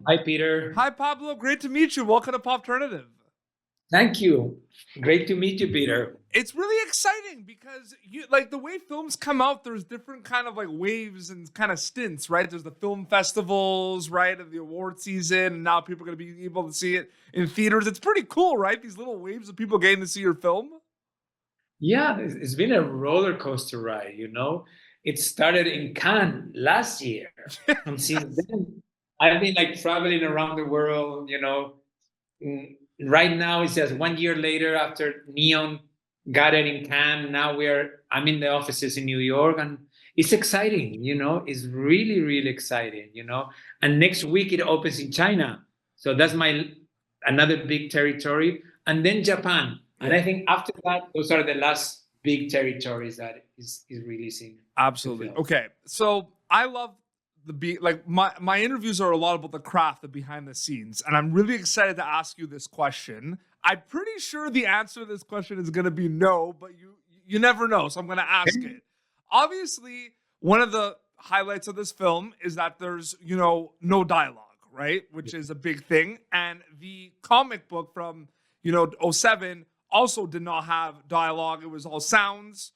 Hi, Peter. Hi, Pablo. Great to meet you. Welcome to Popternative. Thank you. Great to meet you, Peter. It's really exciting because you like the way films come out. There's different kind of like waves and kind of stints, right? There's the film festivals, right, and the award season, and now people are going to be able to see it in theaters. It's pretty cool, right? These little waves of people getting to see your film. Yeah, it's been a roller coaster ride, you know. It started in Cannes last year. And since Yes. then, I've been like traveling around the world, you know. Right now, it's just 1 year later after Neon got it in Cannes. Now I'm in the offices in New York, and it's exciting, you know. It's really, really exciting, you know. And next week it opens in China. So that's my another big territory. And then Japan. And Yeah. I think after that, those are the last big territories that is releasing the Absolutely. film. Okay. So I love my interviews are a lot about the craft, the behind the scenes, and I'm really excited to ask you this question. I'm pretty sure the answer to this question is going to be no, but you never know, so I'm going to ask it. Obviously, one of the highlights of this film is that there's, no dialogue, right? Which is a big thing, and the comic book from, '07 also did not have dialogue. It was all sounds.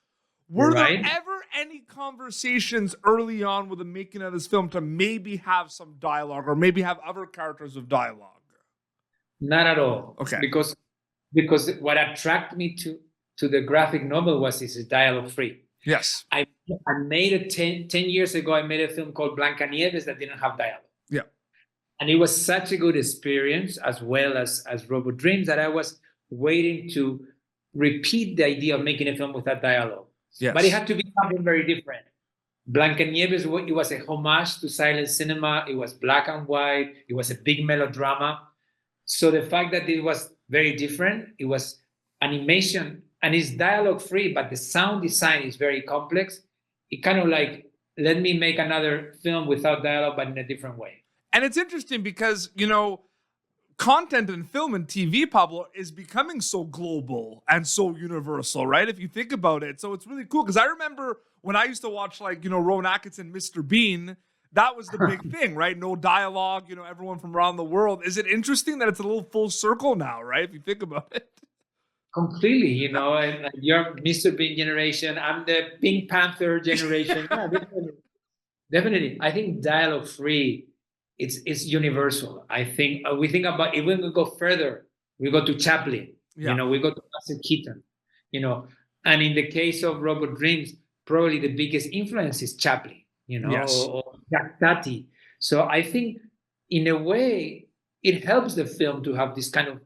Were there Right? ever any conversations early on with the making of this film to maybe have some dialogue or maybe have other characters with dialogue? Not at all. Okay. Because what attracted me to the graphic novel was it's dialogue free. Yes. I made it 10 years ago. I made a film called Blancanieves that didn't have dialogue. Yeah. And it was such a good experience, as well as Robot Dreams, that I was waiting to repeat the idea of making a film without dialogue. Yes. But it had to be something very different. Blancanieves, it was a homage to silent cinema. It was black and white. It was a big melodrama. So the fact that it was very different, it was animation and it's dialogue free, but the sound design is very complex. It kind of like let me make another film without dialogue, but in a different way. And it's interesting because, content in film and TV, Pablo, is becoming so global and so universal, right? If you think about it. So it's really cool because I remember when I used to watch Rowan Atkinson, Mr. Bean, that was the big thing, right? No dialogue, everyone from around the world. Is it interesting that it's a little full circle now, right? If you think about it. Completely, and you're Mr. Bean generation. I'm the Pink Panther generation. Yeah, definitely. Definitely. I think dialogue free, it's universal. I think we think about even we go further, we go to Chaplin, Yeah. we go to Buster Keaton, and in the case of Robot Dreams, probably the biggest influence is Chaplin, Yes. or Jack Tati. So I think in a way it helps the film to have this kind of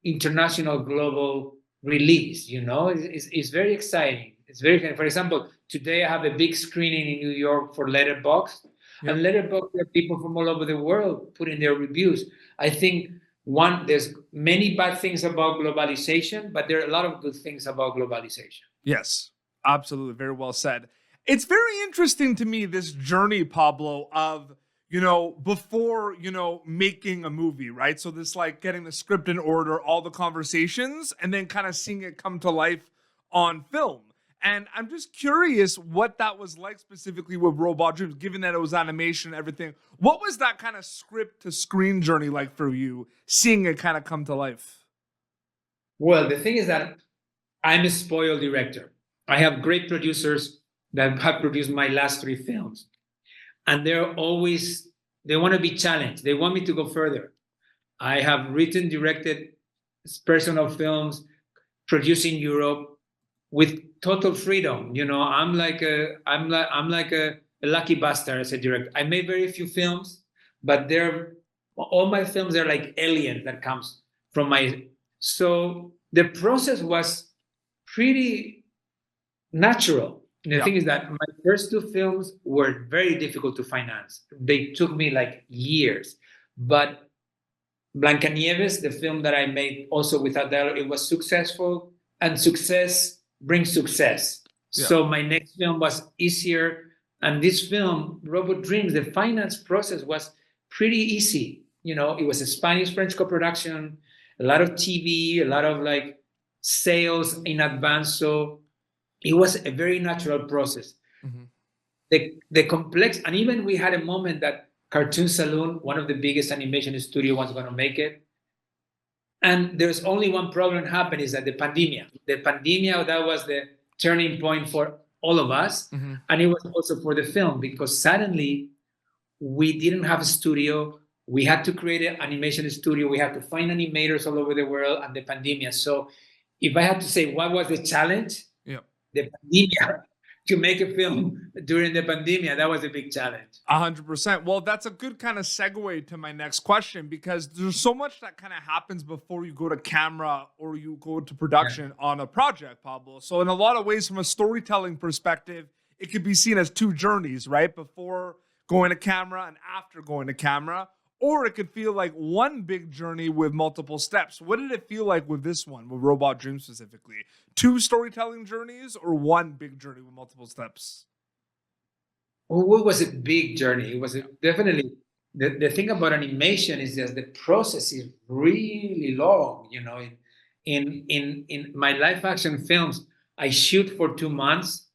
international global release, it's very exciting. It's very exciting. For example, today I have a big screening in New York for Letterboxd. Yep. And Letterboxd, there are people from all over the world putting their reviews. I think there's many bad things about globalization, but there are a lot of good things about globalization. Yes, absolutely. Very well said. It's very interesting to me, this journey, Pablo, of, before, making a movie, right? So this like getting the script in order, all the conversations, and then kind of seeing it come to life on film. And I'm just curious what that was like specifically with Robot Dreams, given that it was animation and everything. What was that kind of script to screen journey like for you, seeing it kind of come to life? Well, the thing is that I'm a spoiled director. I have great producers that have produced my last 3 films. And they want to be challenged. They want me to go further. I have written, directed personal films, produced in Europe with total freedom. I'm like a lucky bastard as a director. I made very few films, but all my films are like aliens that comes from my. So the process was pretty natural. The Yeah. thing is that my first 2 films were very difficult to finance. They took me like years. But Blancanieves, the film that I made also without dialogue, it was successful, and success brings success. Yeah. So my next film was easier. And this film, Robot Dreams, the finance process was pretty easy. It was a Spanish-French co-production, a lot of TV, a lot of like sales in advance. So it was a very natural process. Mm-hmm. The complex, and even we had a moment that Cartoon Saloon, one of the biggest animation studio, was going to make it. And there's only one problem happened, is that the pandemic. The pandemic, that was the turning point for all of us. Mm-hmm. And it was also for the film, because suddenly we didn't have a studio. We had to create an animation studio. We had to find animators all over the world, and the pandemic. So if I had to say what was the challenge, the pandemic, to make a film during the pandemic, that was a big challenge. 100%. Well, that's a good kind of segue to my next question, because there's so much that kind of happens before you go to camera or you go to production on a project, Pablo. So in a lot of ways, from a storytelling perspective, it could be seen as two journeys, right? Before going to camera and after going to camera. Or it could feel like one big journey with multiple steps. What did it feel like with this one, with Robot Dreams specifically? Two storytelling journeys or one big journey with multiple steps? Well, it was a big journey. It was definitely, the thing about animation is that the process is really long. You know, in my live action films, I shoot for 2 months.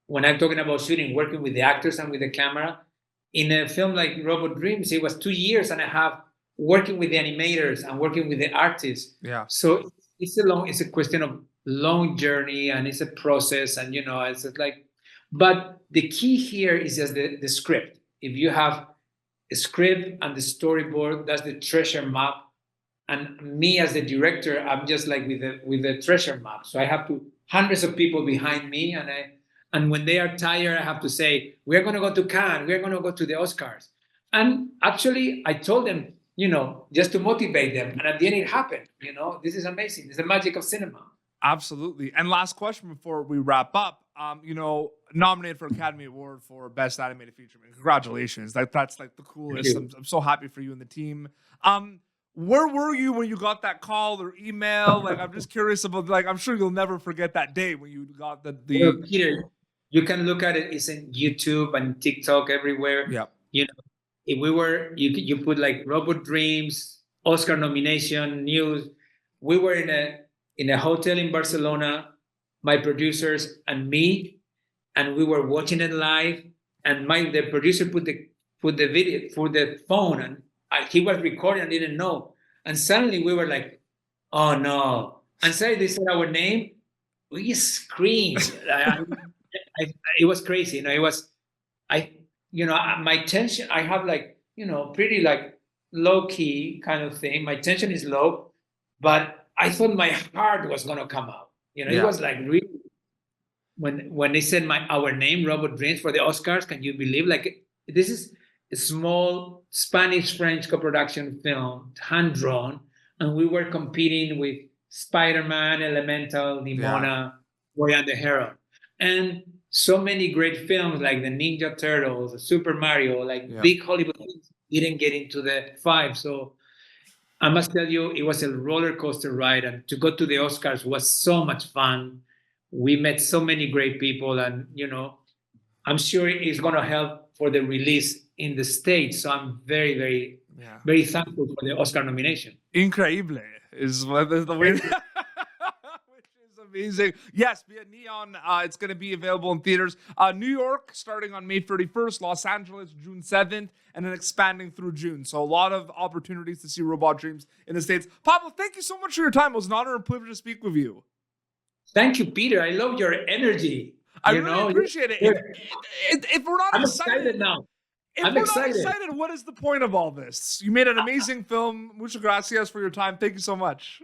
When I'm talking about shooting, working with the actors and with the camera. In a film like Robot Dreams, it was 2 years and a half working with the animators and working with the artists. Yeah. So it's a question of long journey, and it's a process, and it's like, but the key here is just the script. If you have a script and the storyboard, that's the treasure map. And me as the director, I'm just like with the treasure map. So I have hundreds of people behind me, and when they are tired, I have to say, we're going to go to Cannes, we're going to go to the Oscars. And actually, I told them, just to motivate them. And at the end, it happened. This is amazing. It's the magic of cinema. Absolutely. And last question before we wrap up, nominated for Academy Award for Best Animated Feature. Congratulations. That's like the coolest. I'm so happy for you and the team. Where were you when you got that call or email? Like, I'm just curious about, like, I'm sure you'll never forget that day when you got the... Well, Peter, you can look at it. It's in YouTube and TikTok everywhere. Yeah. If we were, you put like Robot Dreams, Oscar nomination, news. We were in a hotel in Barcelona, my producers and me, and we were watching it live. And the producer put the video for the phone, and he was recording and didn't know. And suddenly we were like, oh no. And suddenly they said our name. We screamed. It was crazy. It was, my tension, I have like, pretty like low key kind of thing. My tension is low, but I thought my heart was going to come out. It was like really, when they said our name, Robot Dreams, for the Oscars, can you believe? Like, this is a small Spanish-French co-production film, hand-drawn, and we were competing with Spider-Man, Elemental, Nimona, Boy and the Heron. And so many great films like the Ninja Turtles, the Super Mario, big Hollywood films didn't get into the 5. So I must tell you, it was a roller coaster ride. And to go to the Oscars was so much fun. We met so many great people. And, I'm sure it's going to help for the release in the States. So I'm very, very, very thankful for the Oscar nomination. Increíble is what is the way. Amazing. Yes, via Neon. It's going to be available in theaters. New York starting on May 31st, Los Angeles June 7th, and then expanding through June. So a lot of opportunities to see Robot Dreams in the States. Pablo, thank you so much for your time. It was an honor and privilege to speak with you. Thank you, Peter. I love your energy. I really appreciate it. If we're not I'm excited now. If we're not excited, what is the point of all this? You made an amazing film. Muchas gracias for your time. Thank you so much.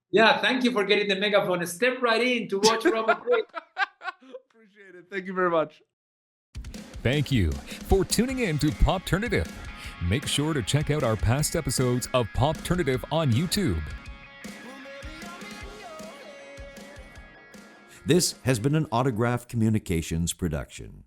Yeah, thank you for getting the megaphone. Step right in to watch Robot Dreams. Appreciate it. Thank you very much. Thank you for tuning in to Popternative. Make sure to check out our past episodes of Popternative on YouTube. This has been an Autograph Communications production.